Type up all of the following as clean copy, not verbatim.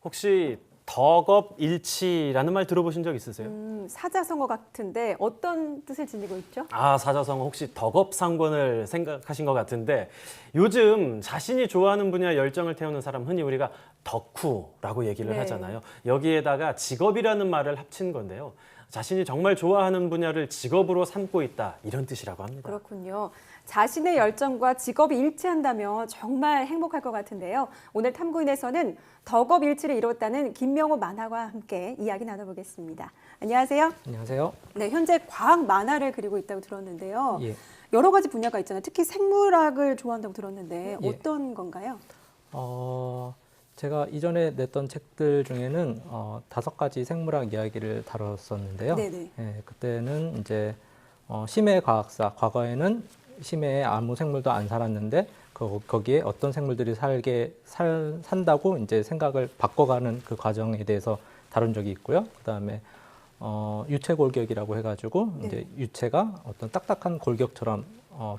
혹시 덕업일치라는 말 들어보신 적 있으세요? 사자성어 같은데 어떤 뜻을 지니고 있죠? 아, 사자성어 혹시 덕업상권을 생각하신 것 같은데 요즘 자신이 좋아하는 분야에 열정을 태우는 사람 흔히 우리가 덕후라고 얘기를 네. 하잖아요. 여기에다가 직업이라는 말을 합친 건데요. 자신이 정말 좋아하는 분야를 직업으로 삼고 있다 이런 뜻이라고 합니다. 그렇군요. 자신의 열정과 직업이 일치한다면 정말 행복할 것 같은데요. 오늘 탐구인에서는 덕업일치를 이뤘다는 김명호 만화가와 함께 이야기 나눠보겠습니다. 안녕하세요. 안녕하세요. 네, 현재 과학 만화를 그리고 있다고 들었는데요. 예. 여러 가지 분야가 있잖아요. 특히 생물학을 좋아한다고 들었는데 예. 어떤 건가요? 제가 이전에 냈던 책들 중에는 5가지 생물학 이야기를 다뤘었는데요. 네네. 예, 그때는 이제 심해 과학사, 과거에는 심해에 아무 생물도 안 살았는데 거기에 어떤 생물들이 산다고 이제 생각을 바꿔가는 그 과정에 대해서 다룬 적이 있고요. 그다음에 유체 골격이라고 해가지고 네. 이제 유체가 어떤 딱딱한 골격처럼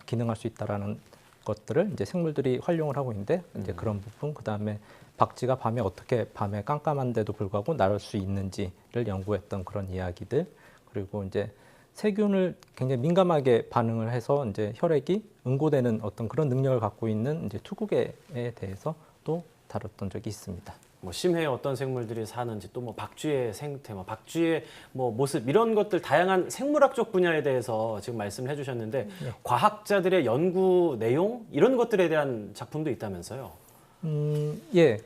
기능할 수 있다라는 것들을 이제 생물들이 활용을 하고 있는데 이제 그런 부분, 그다음에 박쥐가 밤에 어떻게 밤에 깜깜한데도 불구하고 날을 수 있는지를 연구했던 그런 이야기들, 그리고 이제 세균을 굉장히 민감하게 반응을 해서 이제 혈액이 응고되는 어떤 그런 능력을 갖고 있는 이제 투구개에 대해서 또 다뤘던 적이 있습니다. 뭐 심해에 어떤 생물들이 사는지 또 뭐 박쥐의 생태, 뭐 박쥐의 뭐 모습 이런 것들 다양한 생물학적 분야에 대해서 지금 말씀을 해주셨는데 과학자들의 연구 내용 이런 것들에 대한 작품도 있다면서요? 예.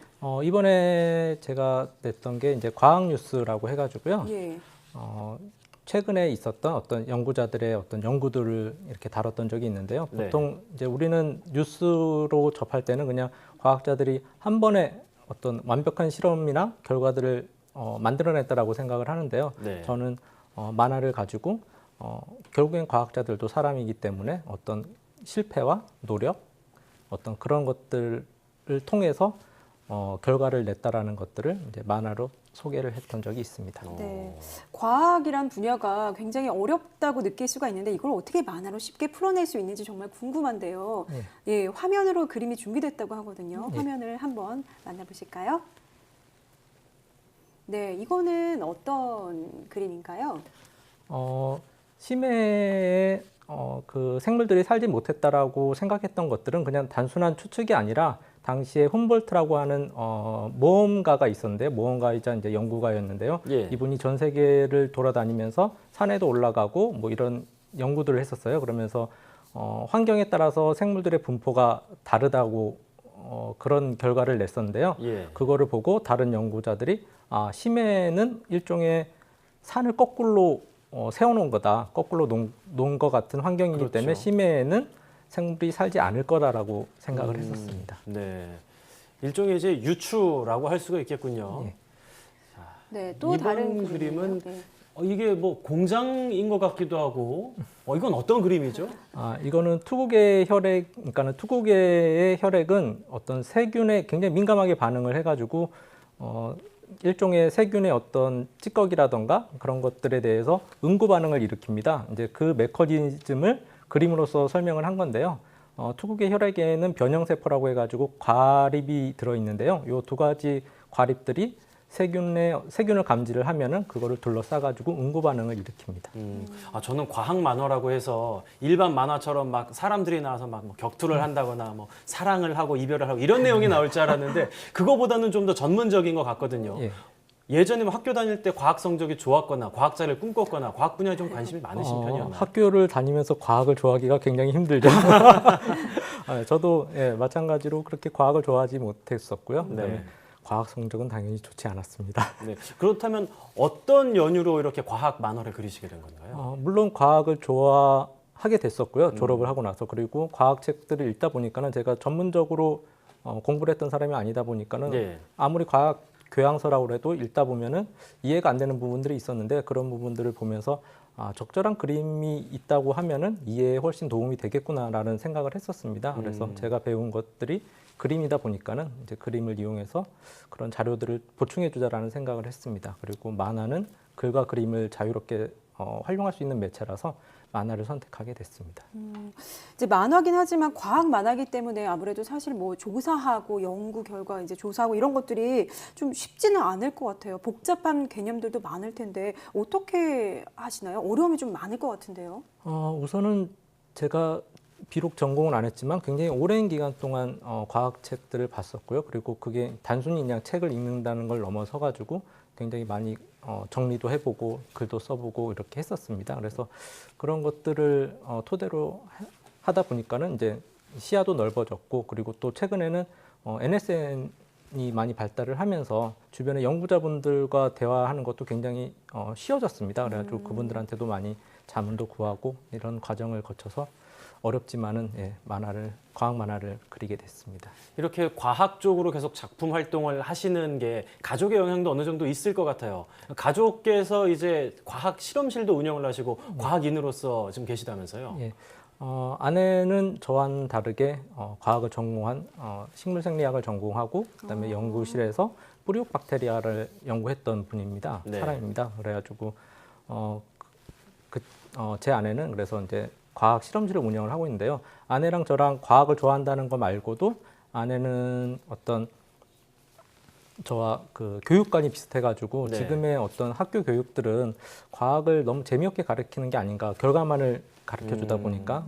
이번에 제가 냈던 게 이제 과학 뉴스라고 해가지고요. 예. 최근에 있었던 어떤 연구자들의 어떤 연구들을 이렇게 다뤘던 적이 있는데요. 네. 보통 이제 우리는 뉴스로 접할 때는 그냥 과학자들이 한 번에 어떤 완벽한 실험이나 결과들을 만들어냈다라고 생각을 하는데요. 네. 저는 만화를 가지고 결국엔 과학자들도 사람이기 때문에 어떤 실패와 노력, 어떤 그런 것들을 통해서 결과를 냈다라는 것들을 이제 만화로 소개를 했던 적이 있습니다. 네, 과학이란 분야가 굉장히 어렵다고 느낄 수가 있는데 이걸 어떻게 만화로 쉽게 풀어낼 수 있는지 정말 궁금한데요. 네. 예, 화면으로 그림이 준비됐다고 하거든요. 네. 화면을 한번 만나보실까요? 네, 이거는 어떤 그림인가요? 심해에 그 생물들이 살지 못했다라고 생각했던 것들은 그냥 단순한 추측이 아니라 당시에 훔볼트라고 하는 모험가가 있었는데요. 모험가이자 이제 연구가였는데요. 예. 이분이 전 세계를 돌아다니면서 산에도 올라가고 뭐 이런 연구들을 했었어요. 그러면서 환경에 따라서 생물들의 분포가 다르다고 그런 결과를 냈었는데요. 예. 그거를 보고 다른 연구자들이 심해는 일종의 산을 거꾸로 세워놓은 거다. 거꾸로 놓은 것 같은 환경이기 그렇죠. 때문에 심해에는 생물이 살지 않을 거다라고 생각을 했었습니다. 네. 일종의 이제 유추라고 할 수가 있겠군요. 예. 네, 또 이번 다른 그림은 네. 이게 뭐 공장인 것 같기도 하고 이건 어떤 그림이죠? 이거는 투구개 혈액, 그러니까는 투구개의 혈액은 어떤 세균에 굉장히 민감하게 반응을 해가지고 일종의 세균의 어떤 찌꺼기라던가 그런 것들에 대해서 응고 반응을 일으킵니다. 이제 그 메커니즘을 그림으로써 설명을 한 건데요. 투구개 혈액에는 변형세포라고 해가지고 과립이 들어있는데요. 이 2가지 과립들이 세균을 감지를 하면은 그거를 둘러싸가지고 응고 반응을 일으킵니다. 저는 과학 만화라고 해서 일반 만화처럼 막 사람들이 나와서 막뭐 격투를 한다거나 뭐 사랑을 하고 이별을 하고 이런 내용이 나올 줄 알았는데 그거보다는 좀 더 전문적인 것 같거든요. 예. 예전에 뭐 학교 다닐 때 과학 성적이 좋았거나 과학자를 꿈꿨거나 과학 분야에 좀 관심이 많으신 편이었나요? 학교를 다니면서 과학을 좋아하기가 굉장히 힘들죠. 저도 마찬가지로 그렇게 과학을 좋아하지 못했었고요. 그다음에 네. 과학 성적은 당연히 좋지 않았습니다. 네. 그렇다면 어떤 연유로 이렇게 과학 만화를 그리시게 된 건가요? 물론 과학을 좋아하게 됐었고요. 졸업을 하고 나서. 그리고 과학책들을 읽다 보니까는 제가 전문적으로 공부를 했던 사람이 아니다 보니까는 네. 아무리 과학 교양서라고 해도 읽다 보면은 이해가 안 되는 부분들이 있었는데 그런 부분들을 보면서 적절한 그림이 있다고 하면은 이해에 훨씬 도움이 되겠구나라는 생각을 했었습니다. 그래서 제가 배운 것들이 그림이다 보니까는 이제 그림을 이용해서 그런 자료들을 보충해 주자라는 생각을 했습니다. 그리고 만화는 글과 그림을 자유롭게 활용할 수 있는 매체라서 만화를 선택하게 됐습니다. 이제 만화긴 하지만 과학 만화이기 때문에 아무래도 사실 뭐 조사하고 연구 결과 이제 조사하고 이런 것들이 좀 쉽지는 않을 것 같아요. 복잡한 개념들도 많을 텐데 어떻게 하시나요? 어려움이 좀 많을 것 같은데요. 우선은 제가 비록 전공을 안 했지만 굉장히 오랜 기간 동안 과학책들을 봤었고요. 그리고 그게 단순히 그냥 책을 읽는다는 걸 넘어서 가지고 굉장히 많이 정리도 해보고 글도 써보고 이렇게 했었습니다. 그래서 그런 것들을 토대로 하다 보니까는 이제 시야도 넓어졌고, 그리고 또 최근에는 NSN이 많이 발달을 하면서 주변의 연구자분들과 대화하는 것도 굉장히 쉬워졌습니다. 그래가지고 그분들한테도 많이 자문도 구하고 이런 과정을 거쳐서 어렵지만은 과학 만화를 그리게 됐습니다. 이렇게 과학 쪽으로 계속 작품 활동을 하시는 게 가족의 영향도 어느 정도 있을 것 같아요. 가족께서 이제 과학 실험실도 운영을 하시고 과학인으로서 지금 계시다면서요? 예. 아내는 저와는 다르게 과학을 전공한 식물생리학을 전공하고 그다음에 연구실에서 뿌리옥 박테리아를 연구했던 분입니다. 네. 사람입니다. 그래가지고 제 아내는 그래서 이제 과학 실험실을 운영을 하고 있는데요. 아내랑 저랑 과학을 좋아한다는 거 말고도 아내는 어떤 저와 그 교육관이 비슷해가지고 네. 지금의 어떤 학교 교육들은 과학을 너무 재미없게 가르치는 게 아닌가, 결과만을 가르쳐 주다 보니까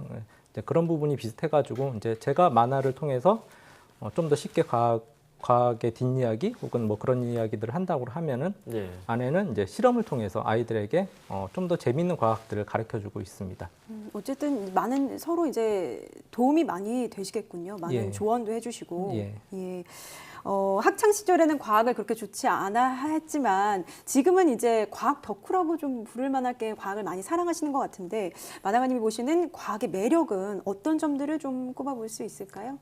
이제 그런 부분이 비슷해가지고 이제 제가 만화를 통해서 좀 더 쉽게 과학의 뒷이야기 혹은 뭐 그런 이야기들을 한다고 하면은 네. 아내는 이제 실험을 통해서 아이들에게 좀 더 재미있는 과학들을 가르쳐 주고 있습니다. 어쨌든 많은 서로 이제 도움이 많이 되시겠군요. 많은 예. 조언도 해주시고. 예. 예. 학창 시절에는 과학을 그렇게 좋지 않아 했지만 지금은 이제 과학 덕후라고 좀 부를 만하게 과학을 많이 사랑하시는 것 같은데 마다가님이 보시는 과학의 매력은 어떤 점들을 좀 꼽아볼 수 있을까요?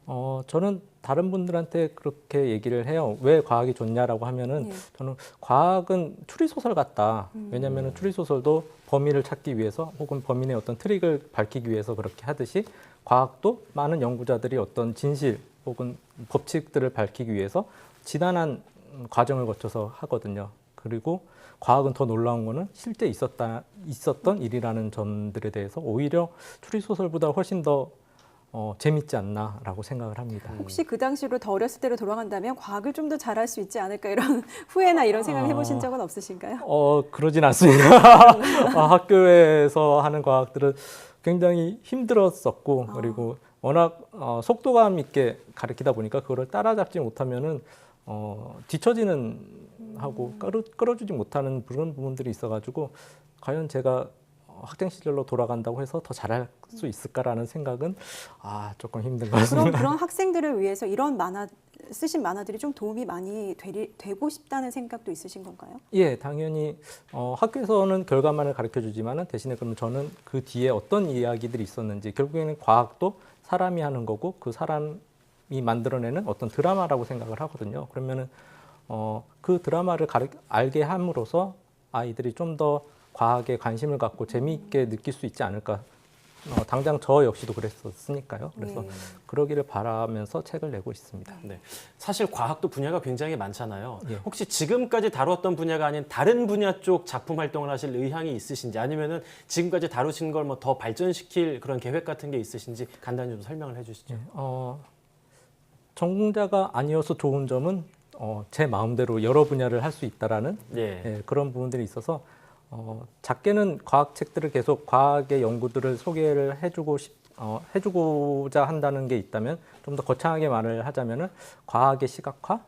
저는 다른 분들한테 그렇게 얘기를 해요. 왜 과학이 좋냐라고 하면은 예. 저는 과학은 추리소설 같다. 왜냐하면 추리소설도 범인을 찾기 위해서 혹은 범인의 어떤 트릭을 밝히기 위해서 그렇게 하듯이 과학도 많은 연구자들이 어떤 진실 혹은 법칙들을 밝히기 위해서 지난한 과정을 거쳐서 하거든요. 그리고 과학은 더 놀라운 거는 실제 있었던 일이라는 점들에 대해서 오히려 추리소설보다 훨씬 더 재밌지 않나라고 생각을 합니다. 혹시 그 당시로 더 어렸을 때로 돌아간다면 과학을 좀 더 잘할 수 있지 않을까 이런 후회나 이런 생각 해보신 적은 없으신가요? 그러진 않습니다. 학교에서 하는 과학들은 굉장히 힘들었었고 그리고 워낙 속도감 있게 가르치다 보니까 그거를 따라잡지 못하면은 뒤처지는 하고 끌어주지 못하는 그런 부분들이 있어가지고 과연 제가 학창 시절로 돌아간다고 해서 더 잘할 수 있을까라는 생각은 조금 힘든 것 같습니다. 그럼 그런 학생들을 위해서 이런 쓰신 만화들이 좀 도움이 많이 되고 싶다는 생각도 있으신 건가요? 예, 당연히 학교에서는 결과만을 가르쳐 주지만은 대신에 그러면 저는 그 뒤에 어떤 이야기들이 있었는지 결국에는 과학도 사람이 하는 거고 그 사람이 만들어내는 어떤 드라마라고 생각을 하거든요. 그러면은 그 드라마를 알게 함으로써 아이들이 좀 더 과학에 관심을 갖고 재미있게 느낄 수 있지 않을까. 당장 저 역시도 그랬었으니까요. 그래서 네. 그러기를 바라면서 책을 내고 있습니다. 네. 사실 과학도 분야가 굉장히 많잖아요. 예. 혹시 지금까지 다뤘던 분야가 아닌 다른 분야 쪽 작품 활동을 하실 의향이 있으신지 아니면은 지금까지 다루신 걸 뭐 더 발전시킬 그런 계획 같은 게 있으신지 간단히 좀 설명을 해주시죠. 전공자가 아니어서 좋은 점은 제 마음대로 여러 분야를 할 수 있다라는 예. 그런 부분들이 있어서 작게는 과학책들을 계속 과학의 연구들을 소개를 해주고자 한다는 게 있다면 좀 더 거창하게 말을 하자면은 과학의 시각화,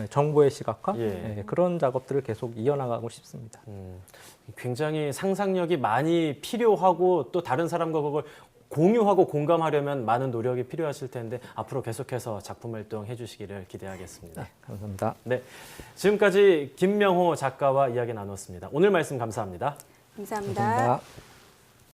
정보의 시각화 예. 그런 작업들을 계속 이어나가고 싶습니다. 굉장히 상상력이 많이 필요하고 또 다른 사람과 그걸 공유하고 공감하려면 많은 노력이 필요하실 텐데 앞으로 계속해서 작품 활동 해주시기를 기대하겠습니다. 감사합니다. 네, 지금까지 김명호 작가와 이야기 나눴습니다. 오늘 말씀 감사합니다. 감사합니다. 감사합니다.